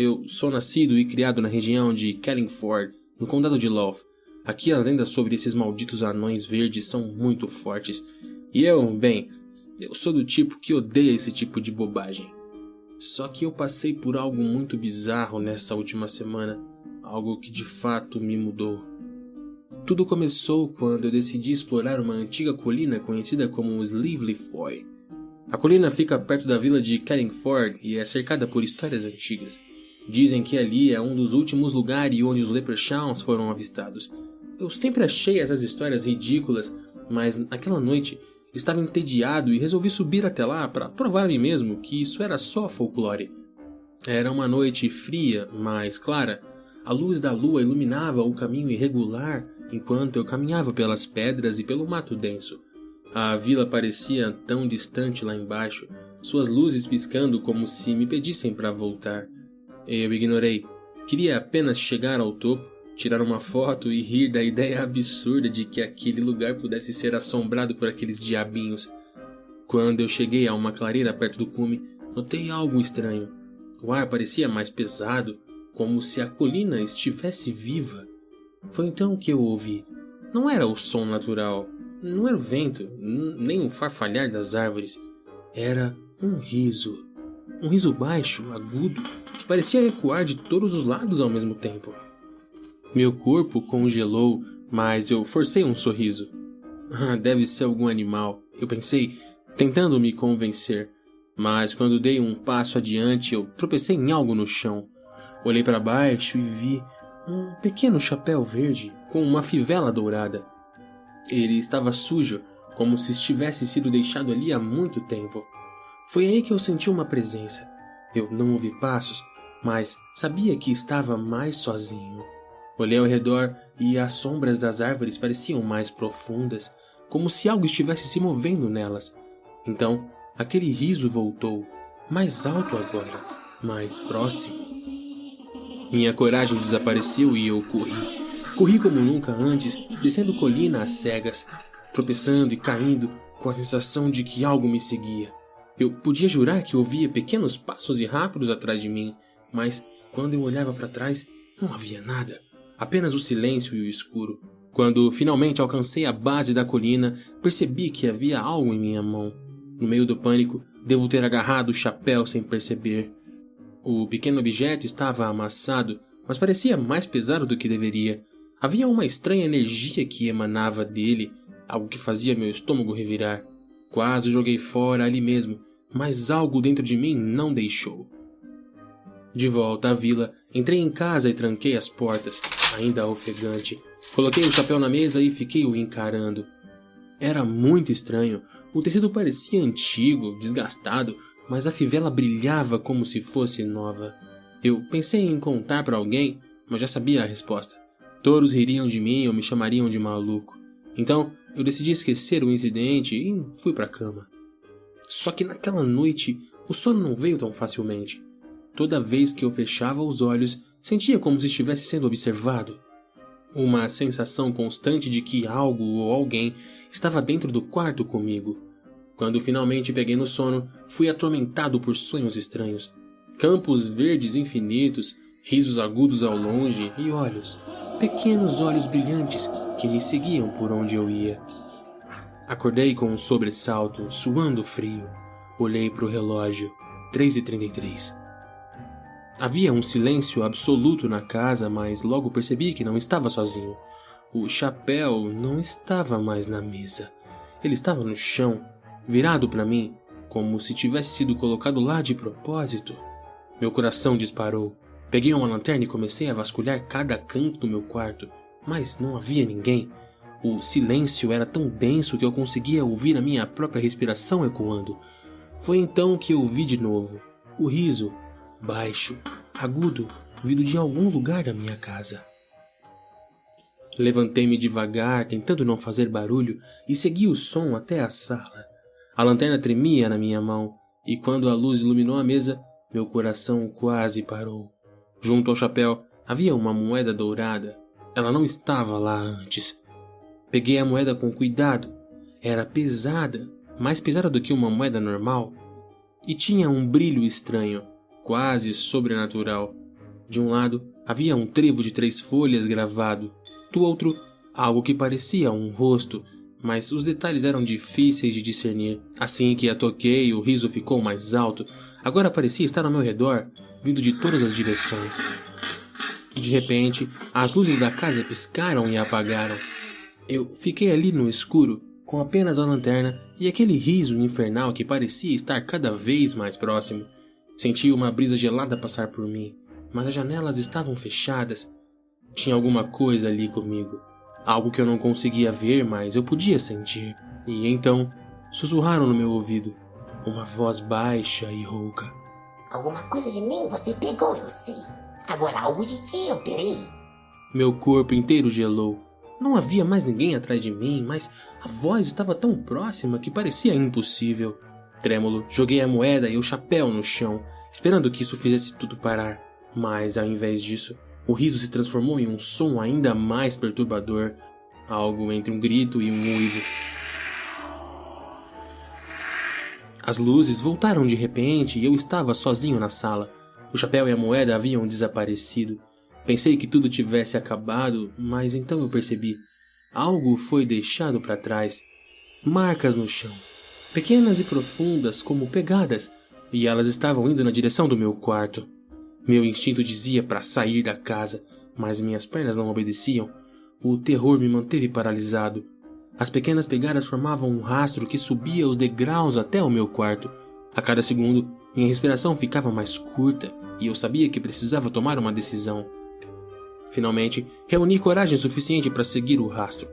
Eu sou nascido e criado na região de Carlingford, no condado de Louth. Aqui as lendas sobre esses malditos anões verdes são muito fortes. E eu sou do tipo que odeia esse tipo de bobagem. Só que eu passei por algo muito bizarro nessa última semana. Algo que de fato me mudou. Tudo começou quando eu decidi explorar uma antiga colina conhecida como Slively Foy. A colina fica perto da vila de Carlingford e é cercada por histórias antigas. Dizem que ali é um dos últimos lugares onde os Leprechauns foram avistados. Eu sempre achei essas histórias ridículas, mas naquela noite estava entediado e resolvi subir até lá para provar a mim mesmo que isso era só folclore. Era uma noite fria, mas clara. A luz da lua iluminava o caminho irregular enquanto eu caminhava pelas pedras e pelo mato denso. A vila parecia tão distante lá embaixo, suas luzes piscando como se me pedissem para voltar. Eu ignorei. Queria apenas chegar ao topo, tirar uma foto e rir da ideia absurda de que aquele lugar pudesse ser assombrado por aqueles diabinhos. Quando eu cheguei a uma clareira perto do cume, notei algo estranho. O ar parecia mais pesado, como se a colina estivesse viva. Foi então que eu ouvi. Não era o som natural, não era o vento, nem o farfalhar das árvores. Era um riso. Um riso baixo, agudo, que parecia ecoar de todos os lados ao mesmo tempo. Meu corpo congelou, mas eu forcei um sorriso. Deve ser algum animal, eu pensei, tentando me convencer. Mas quando dei um passo adiante, eu tropecei em algo no chão. Olhei para baixo e vi um pequeno chapéu verde com uma fivela dourada. Ele estava sujo, como se tivesse sido deixado ali há muito tempo. Foi aí que eu senti uma presença. Eu não ouvi passos, mas sabia que estava mais sozinho. Olhei ao redor e as sombras das árvores pareciam mais profundas, como se algo estivesse se movendo nelas. Então, aquele riso voltou, mais alto agora, mais próximo. Minha coragem desapareceu e eu corri. Corri como nunca antes, descendo colina às cegas, tropeçando e caindo com a sensação de que algo me seguia. Eu podia jurar que ouvia pequenos passos e rápidos atrás de mim, mas quando eu olhava para trás, não havia nada, apenas o silêncio e o escuro. Quando finalmente alcancei a base da colina, percebi que havia algo em minha mão. No meio do pânico, devo ter agarrado o chapéu sem perceber. O pequeno objeto estava amassado, mas parecia mais pesado do que deveria. Havia uma estranha energia que emanava dele, algo que fazia meu estômago revirar. Quase o joguei fora ali mesmo, mas algo dentro de mim não deixou. De volta à vila, entrei em casa e tranquei as portas, ainda ofegante. Coloquei o chapéu na mesa e fiquei o encarando. Era muito estranho. O tecido parecia antigo, desgastado, mas a fivela brilhava como se fosse nova. Eu pensei em contar para alguém, mas já sabia a resposta. Todos ririam de mim ou me chamariam de maluco. Então, eu decidi esquecer o incidente e fui para a cama. Só que naquela noite, o sono não veio tão facilmente. Toda vez que eu fechava os olhos, sentia como se estivesse sendo observado. Uma sensação constante de que algo ou alguém estava dentro do quarto comigo. Quando finalmente peguei no sono, fui atormentado por sonhos estranhos. Campos verdes infinitos, risos agudos ao longe e olhos, pequenos olhos brilhantes que me seguiam por onde eu ia. Acordei com um sobressalto, suando frio. Olhei para o relógio, 3h33. Havia um silêncio absoluto na casa, mas logo percebi que não estava sozinho. O chapéu não estava mais na mesa. Ele estava no chão, virado para mim, como se tivesse sido colocado lá de propósito. Meu coração disparou. Peguei uma lanterna e comecei a vasculhar cada canto do meu quarto, mas não havia ninguém. O silêncio era tão denso que eu conseguia ouvir a minha própria respiração ecoando. Foi então que eu ouvi de novo o riso, baixo, agudo, vindo de algum lugar da minha casa. Levantei-me devagar, tentando não fazer barulho, e segui o som até a sala. A lanterna tremia na minha mão, e quando a luz iluminou a mesa, meu coração quase parou. Junto ao chapéu havia uma moeda dourada. Ela não estava lá antes. Peguei a moeda com cuidado. Era pesada, mais pesada do que uma moeda normal, e tinha um brilho estranho, quase sobrenatural. De um lado, havia um trevo de 3 folhas gravado. Do outro, algo que parecia um rosto, mas os detalhes eram difíceis de discernir. Assim que a toquei, o riso ficou mais alto. Agora parecia estar ao meu redor, vindo de todas as direções. De repente, as luzes da casa piscaram e apagaram. Eu fiquei ali no escuro, com apenas a lanterna e aquele riso infernal que parecia estar cada vez mais próximo. Senti uma brisa gelada passar por mim, mas as janelas estavam fechadas. Tinha alguma coisa ali comigo. Algo que eu não conseguia ver, mas eu podia sentir. E então, sussurraram no meu ouvido, uma voz baixa e rouca. Alguma coisa de mim você pegou, eu sei. Agora algo de ti eu terei. Meu corpo inteiro gelou. Não havia mais ninguém atrás de mim, mas a voz estava tão próxima que parecia impossível. Trêmulo, joguei a moeda e o chapéu no chão, esperando que isso fizesse tudo parar. Mas, ao invés disso, o riso se transformou em um som ainda mais perturbador, algo entre um grito e um uivo. As luzes voltaram de repente e eu estava sozinho na sala. O chapéu e a moeda haviam desaparecido. Pensei que tudo tivesse acabado, mas então eu percebi. Algo foi deixado para trás. Marcas no chão, pequenas e profundas como pegadas, e elas estavam indo na direção do meu quarto. Meu instinto dizia para sair da casa, mas minhas pernas não obedeciam. O terror me manteve paralisado. As pequenas pegadas formavam um rastro que subia os degraus até o meu quarto. A cada segundo, minha respiração ficava mais curta e eu sabia que precisava tomar uma decisão. Finalmente, reuni coragem suficiente para seguir o rastro.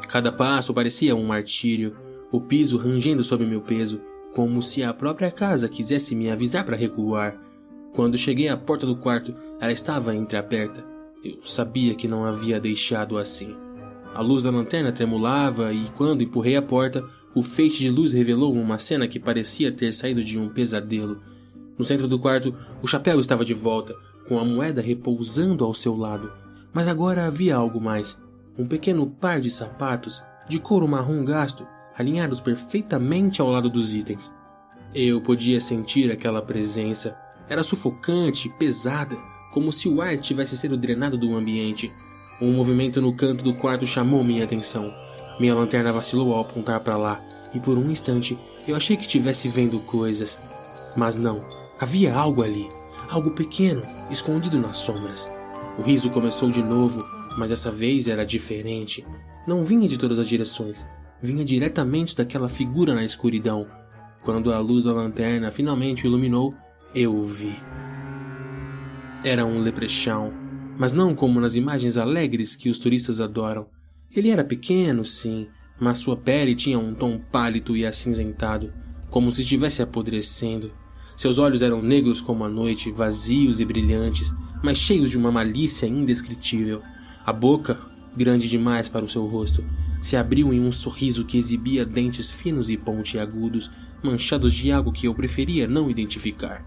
Cada passo parecia um martírio, o piso rangendo sob meu peso, como se a própria casa quisesse me avisar para recuar. Quando cheguei à porta do quarto, ela estava entreaberta. Eu sabia que não havia deixado assim. A luz da lanterna tremulava e, quando empurrei a porta, o feixe de luz revelou uma cena que parecia ter saído de um pesadelo. No centro do quarto, o chapéu estava de volta, com a moeda repousando ao seu lado. Mas agora havia algo mais. Um pequeno par de sapatos, de couro marrom gasto, alinhados perfeitamente ao lado dos itens. Eu podia sentir aquela presença. Era sufocante, pesada, como se o ar tivesse sido drenado do ambiente. Um movimento no canto do quarto chamou minha atenção. Minha lanterna vacilou ao apontar para lá, e por um instante eu achei que estivesse vendo coisas. Mas não, havia algo ali, algo pequeno, escondido nas sombras. O riso começou de novo, mas dessa vez era diferente. Não vinha de todas as direções, vinha diretamente daquela figura na escuridão. Quando a luz da lanterna finalmente o iluminou, eu o vi. Era um leprechaun, mas não como nas imagens alegres que os turistas adoram. Ele era pequeno, sim, mas sua pele tinha um tom pálido e acinzentado, como se estivesse apodrecendo. Seus olhos eram negros como a noite, vazios e brilhantes, mas cheios de uma malícia indescritível. A boca, grande demais para o seu rosto, se abriu em um sorriso que exibia dentes finos e pontiagudos, manchados de algo que eu preferia não identificar.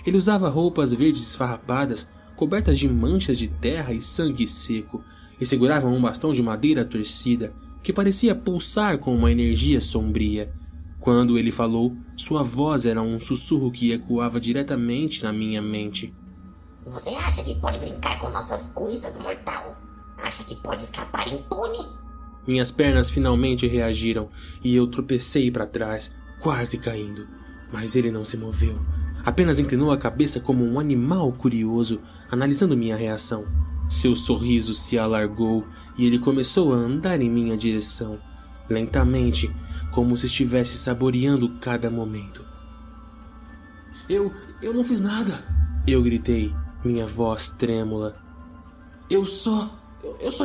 Ele usava roupas verdes esfarrapadas, cobertas de manchas de terra e sangue seco, e segurava um bastão de madeira torcida, que parecia pulsar com uma energia sombria. Quando ele falou, sua voz era um sussurro que ecoava diretamente na minha mente. Você acha que pode brincar com nossas coisas, mortal? Acha que pode escapar impune? Minhas pernas finalmente reagiram, e eu tropecei para trás, quase caindo. Mas ele não se moveu. Apenas inclinou a cabeça como um animal curioso, analisando minha reação. Seu sorriso se alargou e ele começou a andar em minha direção, lentamente, como se estivesse saboreando cada momento. Eu não fiz nada, eu gritei, minha voz trêmula. Eu só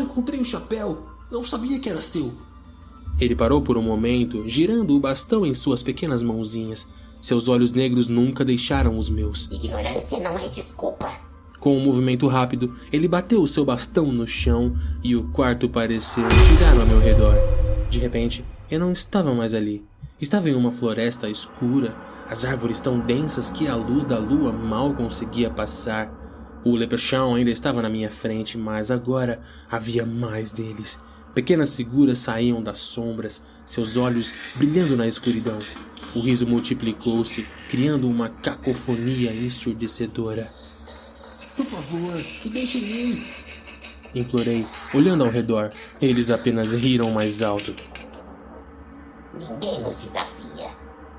encontrei o chapéu, não sabia que era seu. Ele parou por um momento, girando o bastão em suas pequenas mãozinhas. Seus olhos negros nunca deixaram os meus. Ignorância não é desculpa. Com um movimento rápido, ele bateu o seu bastão no chão e o quarto pareceu girar ao meu redor. De repente, eu não estava mais ali. Estava em uma floresta escura, as árvores tão densas que a luz da lua mal conseguia passar. O leprechaun ainda estava na minha frente, mas agora havia mais deles. Pequenas figuras saíam das sombras, seus olhos brilhando na escuridão. O riso multiplicou-se, criando uma cacofonia ensurdecedora. Por favor, me deixem ir. Implorei, olhando ao redor. Eles apenas riram mais alto. Ninguém nos desafia.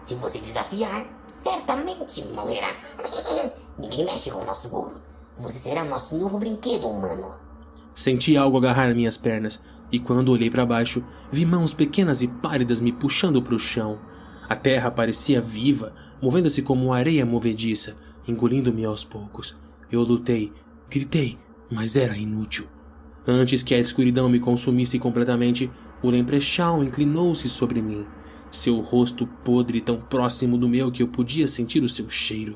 Se você desafiar, certamente morrerá. Ninguém mexe com o nosso ouro. Você será nosso novo brinquedo humano. Senti algo agarrar minhas pernas, e quando olhei para baixo, vi mãos pequenas e pálidas me puxando para o chão. A terra parecia viva, movendo-se como areia movediça, engolindo-me aos poucos. Eu lutei, gritei, mas era inútil. Antes que a escuridão me consumisse completamente, o Leprechaun inclinou-se sobre mim. Seu rosto podre tão próximo do meu que eu podia sentir o seu cheiro.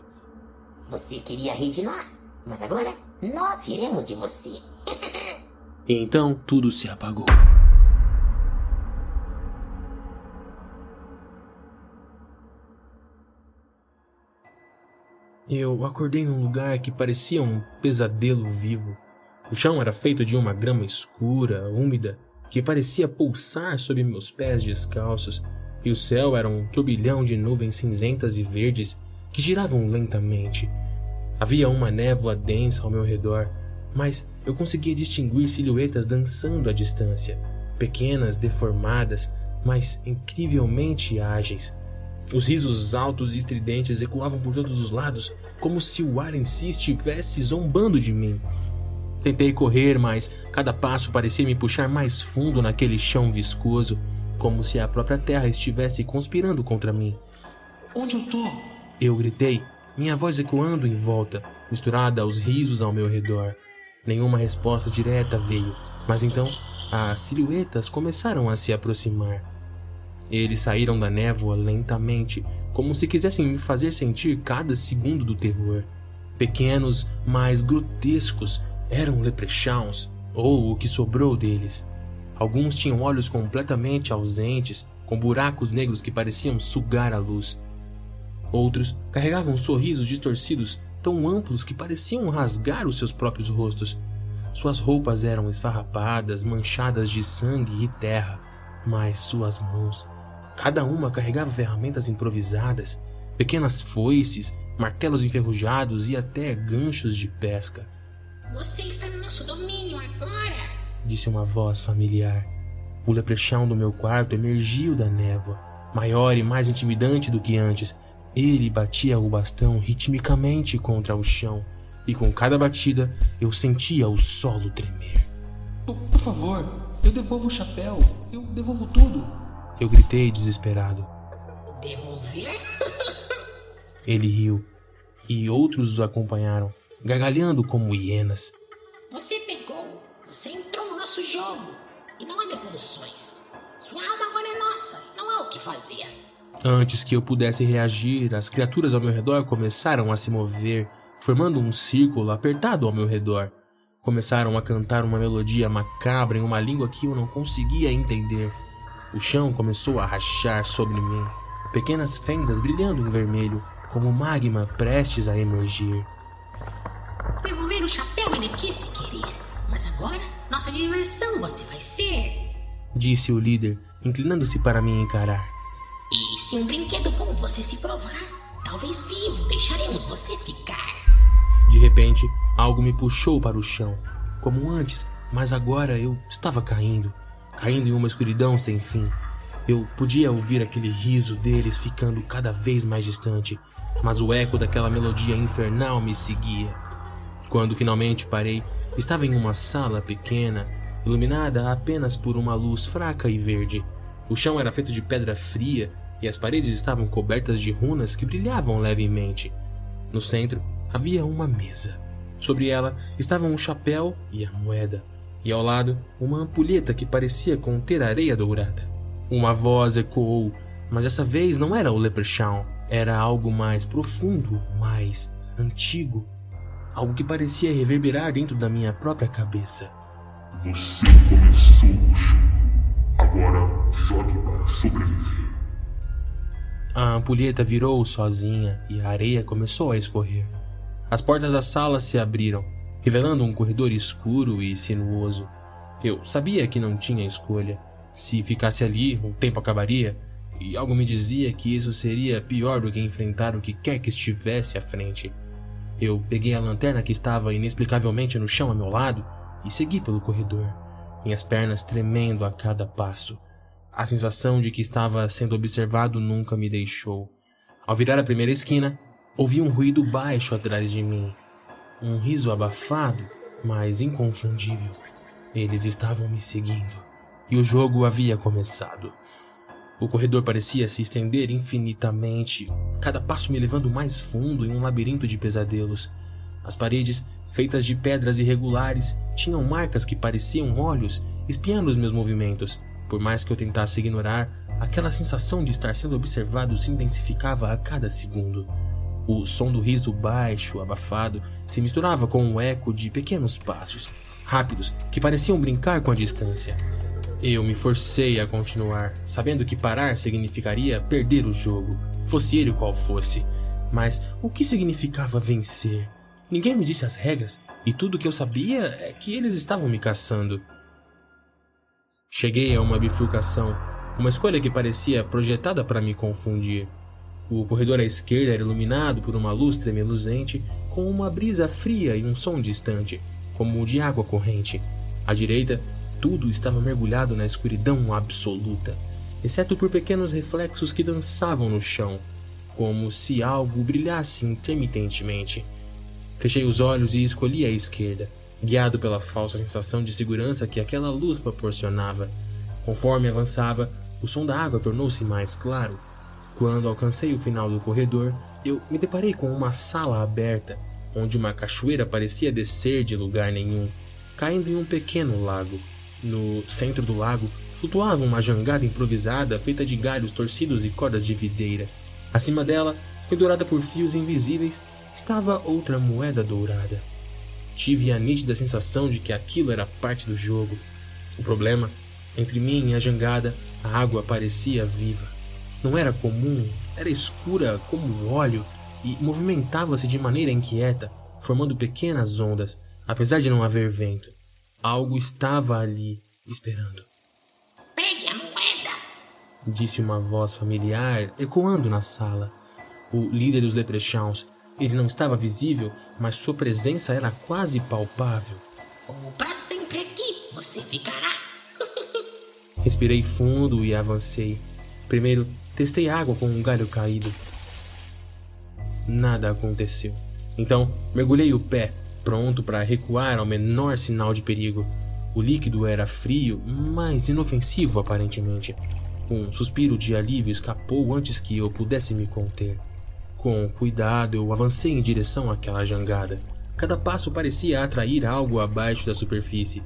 Você queria rir de nós, mas agora nós riremos de você. E então tudo se apagou. Eu acordei num lugar que parecia um pesadelo vivo. O chão era feito de uma grama escura, úmida, que parecia pulsar sob meus pés descalços, e o céu era um turbilhão de nuvens cinzentas e verdes que giravam lentamente. Havia uma névoa densa ao meu redor, mas eu conseguia distinguir silhuetas dançando à distância, pequenas, deformadas, mas incrivelmente ágeis. Os risos altos e estridentes ecoavam por todos os lados, como se o ar em si estivesse zombando de mim. Tentei correr, mas cada passo parecia me puxar mais fundo naquele chão viscoso, como se a própria terra estivesse conspirando contra mim. Onde eu tô? Eu gritei, minha voz ecoando em volta, misturada aos risos ao meu redor. Nenhuma resposta direta veio, mas então as silhuetas começaram a se aproximar. Eles saíram da névoa lentamente, como se quisessem me fazer sentir cada segundo do terror. Pequenos, mas grotescos, eram leprechauns, ou o que sobrou deles. Alguns tinham olhos completamente ausentes, com buracos negros que pareciam sugar a luz. Outros carregavam sorrisos distorcidos tão amplos que pareciam rasgar os seus próprios rostos. Suas roupas eram esfarrapadas, manchadas de sangue e terra, mas suas mãos, cada uma carregava ferramentas improvisadas, pequenas foices, martelos enferrujados e até ganchos de pesca. Você está no nosso domínio agora, disse uma voz familiar. O Leprechaun do meu quarto emergiu da névoa, maior e mais intimidante do que antes. Ele batia o bastão ritmicamente contra o chão, e com cada batida eu sentia o solo tremer. Por favor, eu devolvo o chapéu. Eu devolvo tudo. Eu gritei desesperado. Devolver? Ele riu, e outros o acompanharam, gargalhando como hienas. Você pegou, você entrou no nosso jogo, e não há devoluções. Sua alma agora é nossa, não há o que fazer. Antes que eu pudesse reagir, as criaturas ao meu redor começaram a se mover, formando um círculo apertado ao meu redor. Começaram a cantar uma melodia macabra em uma língua que eu não conseguia entender. O chão começou a rachar sobre mim, pequenas fendas brilhando em vermelho, como magma prestes a emergir. Devolver o chapéu ele disse querer, mas agora nossa diversão você vai ser, disse o líder, inclinando-se para me encarar. E se um brinquedo bom você se provar, talvez vivo deixaremos você ficar. De repente, algo me puxou para o chão, como antes, mas agora eu estava caindo em uma escuridão sem fim. Eu podia ouvir aquele riso deles ficando cada vez mais distante, mas o eco daquela melodia infernal me seguia. Quando finalmente parei, estava em uma sala pequena, iluminada apenas por uma luz fraca e verde. O chão era feito de pedra fria e as paredes estavam cobertas de runas que brilhavam levemente. No centro havia uma mesa. Sobre ela estavam um chapéu e a moeda, e ao lado uma ampulheta que parecia conter areia dourada. Uma voz ecoou, mas dessa vez não era o Leprechaun, era algo mais profundo, mais antigo, algo que parecia reverberar dentro da minha própria cabeça. Você começou o jogo. Agora jogue para sobreviver. A ampulheta virou sozinha e a areia começou a escorrer. As portas da sala se abriram, revelando um corredor escuro e sinuoso. Eu sabia que não tinha escolha. Se ficasse ali, o tempo acabaria, e algo me dizia que isso seria pior do que enfrentar o que quer que estivesse à frente. Eu peguei a lanterna que estava inexplicavelmente no chão ao meu lado e segui pelo corredor, minhas pernas tremendo a cada passo. A sensação de que estava sendo observado nunca me deixou. Ao virar a primeira esquina, ouvi um ruído baixo atrás de mim. Um riso abafado, mas inconfundível. Eles estavam me seguindo, e o jogo havia começado. O corredor parecia se estender infinitamente, cada passo me levando mais fundo em um labirinto de pesadelos. As paredes, feitas de pedras irregulares, tinham marcas que pareciam olhos espiando os meus movimentos. Por mais que eu tentasse ignorar, aquela sensação de estar sendo observado se intensificava a cada segundo. O som do riso baixo, abafado, se misturava com o eco de pequenos passos, rápidos, que pareciam brincar com a distância. Eu me forcei a continuar, sabendo que parar significaria perder o jogo, fosse ele qual fosse. Mas o que significava vencer? Ninguém me disse as regras, e tudo o que eu sabia é que eles estavam me caçando. Cheguei a uma bifurcação, uma escolha que parecia projetada para me confundir. O corredor à esquerda era iluminado por uma luz tremeluzente, com uma brisa fria e um som distante, como o de água corrente. À direita, tudo estava mergulhado na escuridão absoluta, exceto por pequenos reflexos que dançavam no chão, como se algo brilhasse intermitentemente. Fechei os olhos e escolhi a esquerda, guiado pela falsa sensação de segurança que aquela luz proporcionava. Conforme avançava, o som da água tornou-se mais claro. Quando alcancei o final do corredor, eu me deparei com uma sala aberta, onde uma cachoeira parecia descer de lugar nenhum, caindo em um pequeno lago. No centro do lago, flutuava uma jangada improvisada feita de galhos torcidos e cordas de videira. Acima dela, pendurada por fios invisíveis, estava outra moeda dourada. Tive a nítida sensação de que aquilo era parte do jogo. O problema, entre mim e a jangada, a água parecia viva. Não era comum, era escura como óleo e movimentava-se de maneira inquieta, formando pequenas ondas, apesar de não haver vento. Algo estava ali, esperando. Pegue a moeda! Disse uma voz familiar, ecoando na sala. O líder dos Leprechauns. Ele não estava visível, mas sua presença era quase palpável. Ou pra sempre aqui você ficará. Respirei fundo e avancei. Primeiro, testei água com um galho caído. Nada aconteceu. Então, mergulhei o pé, pronto para recuar ao menor sinal de perigo. O líquido era frio, mas inofensivo aparentemente. Um suspiro de alívio escapou antes que eu pudesse me conter. Com cuidado, eu avancei em direção àquela jangada. Cada passo parecia atrair algo abaixo da superfície.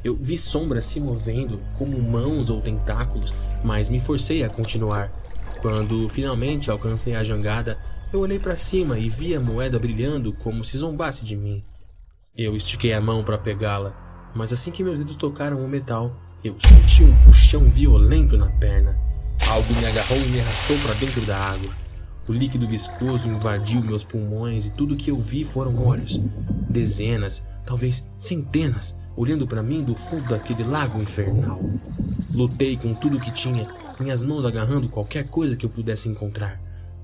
Eu vi sombras se movendo, como mãos ou tentáculos, mas me forcei a continuar. Quando finalmente alcancei a jangada, eu olhei para cima e vi a moeda brilhando como se zombasse de mim. Eu estiquei a mão para pegá-la, mas assim que meus dedos tocaram o metal, eu senti um puxão violento na perna. Algo me agarrou e me arrastou para dentro da água. O líquido viscoso invadiu meus pulmões e tudo que eu vi foram olhos. Dezenas, talvez centenas, olhando para mim do fundo daquele lago infernal. Lutei com tudo que tinha, minhas mãos agarrando qualquer coisa que eu pudesse encontrar.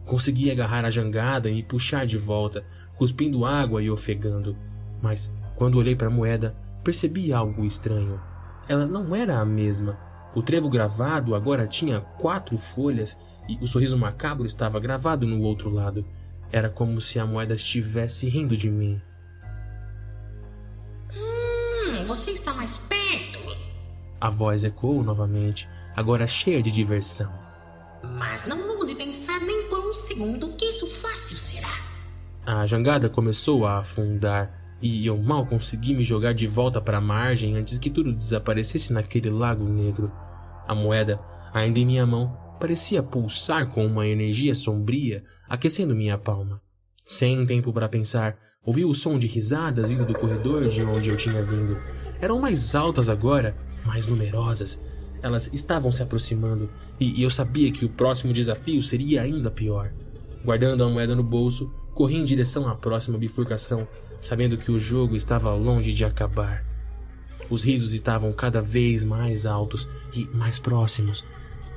Consegui agarrar a jangada e me puxar de volta, cuspindo água e ofegando. Mas, quando olhei para a moeda, percebi algo estranho. Ela não era a mesma. O trevo gravado agora tinha 4 folhas e o sorriso macabro estava gravado no outro lado. Era como se a moeda estivesse rindo de mim. Você está mais perto. A voz ecoou novamente, agora cheia de diversão. Mas não ouse pensar nem por um segundo que isso fácil será. A jangada começou a afundar e eu mal consegui me jogar de volta para a margem antes que tudo desaparecesse naquele lago negro. A moeda, ainda em minha mão, parecia pulsar com uma energia sombria, aquecendo minha palma. Sem tempo para pensar, ouvi o som de risadas vindo do corredor de onde eu tinha vindo. Eram mais altas agora, mais numerosas. Elas estavam se aproximando, e eu sabia que o próximo desafio seria ainda pior. Guardando a moeda no bolso, corri em direção à próxima bifurcação, sabendo que o jogo estava longe de acabar. Os risos estavam cada vez mais altos e mais próximos.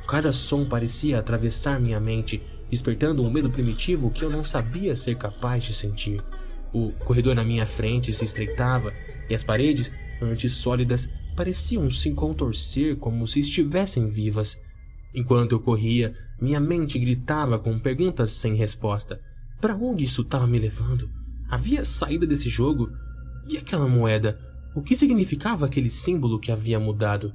Cada som parecia atravessar minha mente, despertando um medo primitivo que eu não sabia ser capaz de sentir. O corredor à minha frente se estreitava e as paredes, antes sólidas, pareciam se contorcer como se estivessem vivas. Enquanto eu corria, minha mente gritava com perguntas sem resposta. Para onde isso estava me levando? Havia saída desse jogo? E aquela moeda? O que significava aquele símbolo que havia mudado?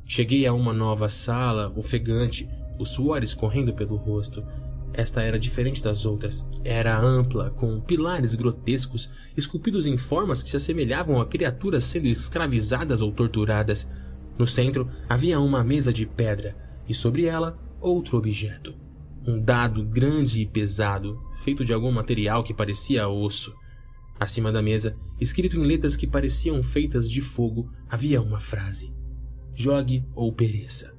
Cheguei a uma nova sala, ofegante, os suores correndo pelo rosto. Esta era diferente das outras. Era ampla, com pilares grotescos, esculpidos em formas que se assemelhavam a criaturas sendo escravizadas ou torturadas. No centro havia uma mesa de pedra, e sobre ela outro objeto. Um dado grande e pesado, feito de algum material que parecia osso. Acima da mesa, escrito em letras que pareciam feitas de fogo, havia uma frase: jogue ou pereça.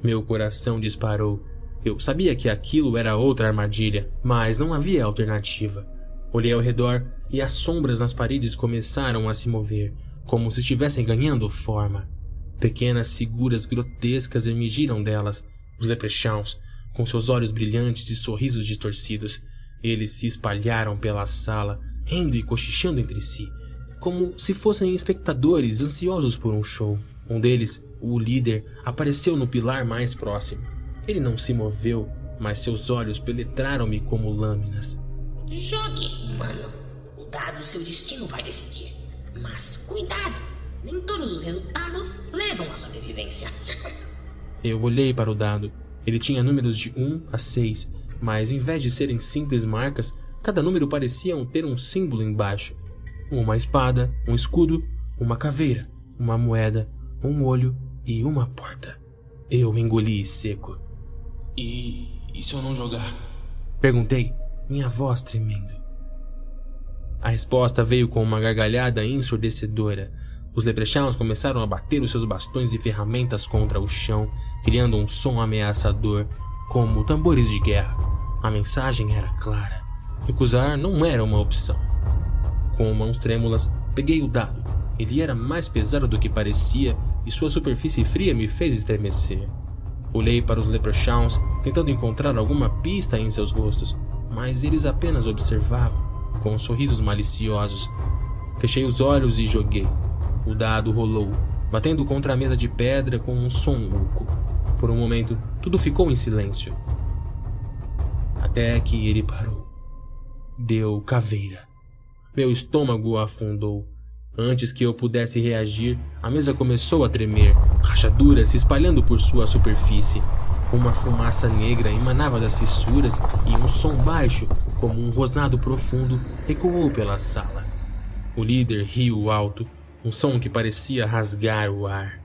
Meu coração disparou. Eu sabia que aquilo era outra armadilha, mas não havia alternativa. Olhei ao redor e as sombras nas paredes começaram a se mover, como se estivessem ganhando forma. Pequenas figuras grotescas emergiram delas, os leprechauns, com seus olhos brilhantes e sorrisos distorcidos. Eles se espalharam pela sala, rindo e cochichando entre si, como se fossem espectadores ansiosos por um show. Um deles, o líder, apareceu no pilar mais próximo. Ele não se moveu, mas seus olhos penetraram-me como lâminas. Jogue, humano. O dado seu destino vai decidir. Mas cuidado, nem todos os resultados levam à sobrevivência. Eu olhei para o dado. Ele tinha números de 1 a 6, mas em vez de serem simples marcas, cada número parecia ter um símbolo embaixo. Uma espada, um escudo, uma caveira, uma moeda, um olho e uma porta. Eu engoli seco. E se eu não jogar? Perguntei, minha voz tremendo. A resposta veio com uma gargalhada ensurdecedora. Os leprechauns começaram a bater os seus bastões e ferramentas contra o chão, criando um som ameaçador, como tambores de guerra. A mensagem era clara. Recusar não era uma opção. Com mãos trêmulas, peguei o dado. Ele era mais pesado do que parecia e sua superfície fria me fez estremecer. Olhei para os leprechauns, tentando encontrar alguma pista em seus rostos, mas eles apenas observavam, com sorrisos maliciosos. Fechei os olhos e joguei. O dado rolou, batendo contra a mesa de pedra com um som rouco. Por um momento, tudo ficou em silêncio. Até que ele parou. Deu caveira. Meu estômago afundou. Antes que eu pudesse reagir, a mesa começou a tremer, rachaduras se espalhando por sua superfície. Uma fumaça negra emanava das fissuras e um som baixo, como um rosnado profundo, ecoou pela sala. O líder riu alto, um som que parecia rasgar o ar.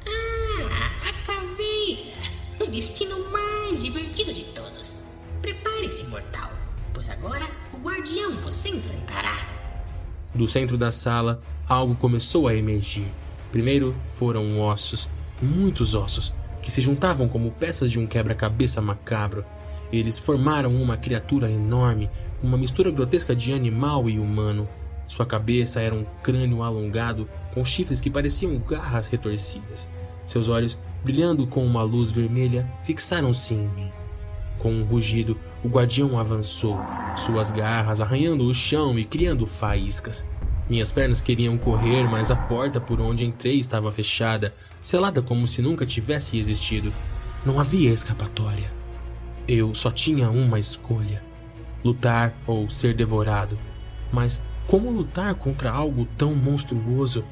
Ah, a caveira! O destino mais divertido de todos. Prepare-se, mortal, pois agora o guardião você enfrentará. Do centro da sala, algo começou a emergir. Primeiro foram ossos, muitos ossos, que se juntavam como peças de um quebra-cabeça macabro. Eles formaram uma criatura enorme, uma mistura grotesca de animal e humano. Sua cabeça era um crânio alongado, com chifres que pareciam garras retorcidas. Seus olhos, brilhando com uma luz vermelha, fixaram-se em mim. Com um rugido, o guardião avançou, suas garras arranhando o chão e criando faíscas. Minhas pernas queriam correr, mas a porta por onde entrei estava fechada, selada como se nunca tivesse existido. Não havia escapatória. Eu só tinha uma escolha: lutar ou ser devorado. Mas como lutar contra algo tão monstruoso?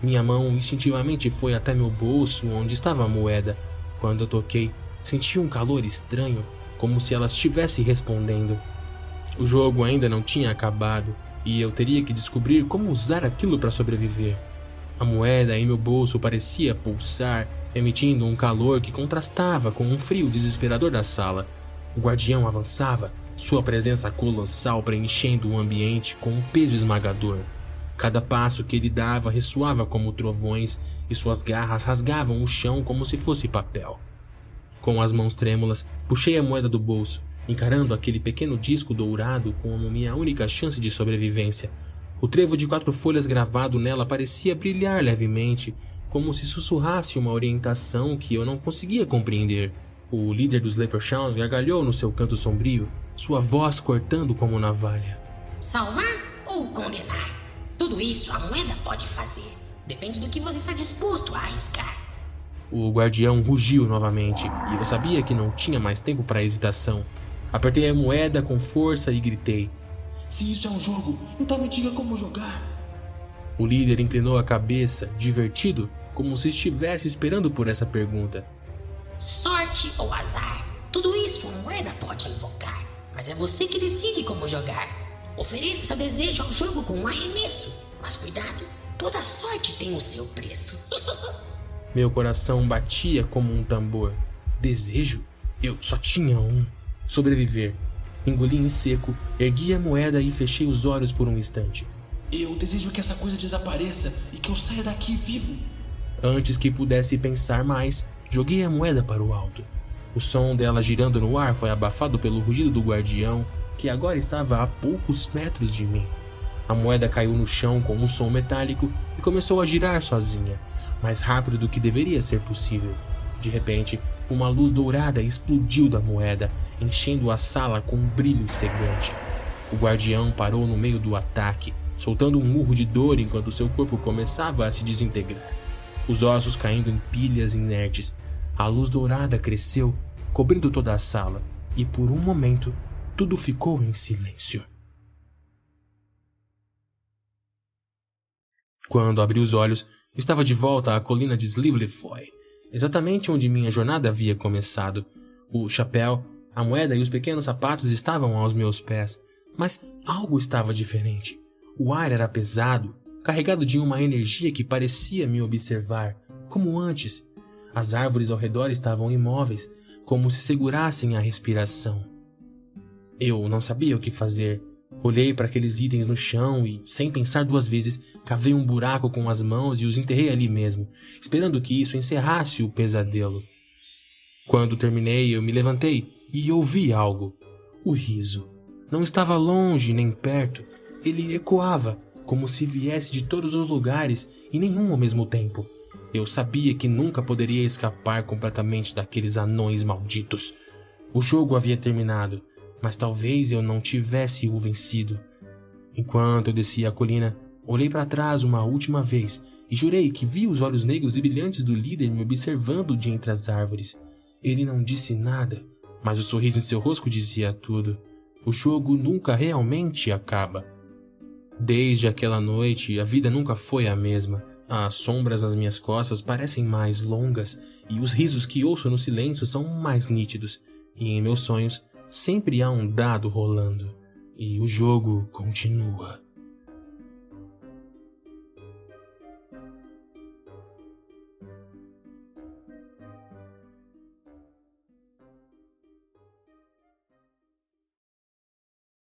Minha mão instintivamente foi até meu bolso, onde estava a moeda. Quando eu toquei, senti um calor estranho, como se ela estivesse respondendo. O jogo ainda não tinha acabado, e eu teria que descobrir como usar aquilo para sobreviver. A moeda em meu bolso parecia pulsar, emitindo um calor que contrastava com um frio desesperador da sala. O guardião avançava, sua presença colossal preenchendo o ambiente com um peso esmagador. Cada passo que ele dava ressoava como trovões, e suas garras rasgavam o chão como se fosse papel. Com as mãos trêmulas, puxei a moeda do bolso, encarando aquele pequeno disco dourado como minha única chance de sobrevivência. O trevo de 4 folhas gravado nela parecia brilhar levemente, como se sussurrasse uma orientação que eu não conseguia compreender. O líder dos Leprechauns gargalhou no seu canto sombrio, sua voz cortando como navalha. Salvar ou ou condenar. Tudo isso a moeda pode fazer. Depende do que você está disposto a arriscar. O guardião rugiu novamente, e eu sabia que não tinha mais tempo para hesitação. Apertei a moeda com força e gritei: Se isso é um jogo, então me diga como jogar. O líder inclinou a cabeça, divertido, como se estivesse esperando por essa pergunta. Sorte ou azar, tudo isso a moeda pode invocar, mas é você que decide como jogar. Ofereça seu desejo ao jogo com um arremesso, mas cuidado, toda sorte tem o seu preço. Meu coração batia como um tambor. Desejo? Eu só tinha um: sobreviver. Engoli em seco, ergui a moeda e fechei os olhos por um instante. Eu desejo que essa coisa desapareça e que eu saia daqui vivo. Antes que pudesse pensar mais, joguei a moeda para o alto. O som dela girando no ar foi abafado pelo rugido do guardião, que agora estava a poucos metros de mim. A moeda caiu no chão com um som metálico e começou a girar sozinha, mais rápido do que deveria ser possível. De repente, uma luz dourada explodiu da moeda, enchendo a sala com um brilho cegante. O guardião parou no meio do ataque, soltando um urro de dor enquanto seu corpo começava a se desintegrar. Os ossos caindo em pilhas inertes. A luz dourada cresceu, cobrindo toda a sala, e por um momento, tudo ficou em silêncio. Quando abri os olhos, estava de volta à colina de Slivlefoy, exatamente onde minha jornada havia começado. O chapéu, a moeda e os pequenos sapatos estavam aos meus pés, mas algo estava diferente. O ar era pesado, carregado de uma energia que parecia me observar, como antes. As árvores ao redor estavam imóveis, como se segurassem a respiração. Eu não sabia o que fazer. Olhei para aqueles itens no chão e, sem pensar duas vezes, cavei um buraco com as mãos e os enterrei ali mesmo, esperando que isso encerrasse o pesadelo. Quando terminei, eu me levantei e ouvi algo. O riso. Não estava longe nem perto. Ele ecoava, como se viesse de todos os lugares e nenhum ao mesmo tempo. Eu sabia que nunca poderia escapar completamente daqueles anões malditos. O jogo havia terminado, mas talvez eu não tivesse o vencido. Enquanto eu descia a colina, olhei para trás uma última vez e jurei que vi os olhos negros e brilhantes do líder me observando de entre as árvores. Ele não disse nada, mas o sorriso em seu rosto dizia tudo. O jogo nunca realmente acaba. Desde aquela noite, a vida nunca foi a mesma. As sombras nas minhas costas parecem mais longas e os risos que ouço no silêncio são mais nítidos. E em meus sonhos, sempre há um dado rolando. E o jogo continua.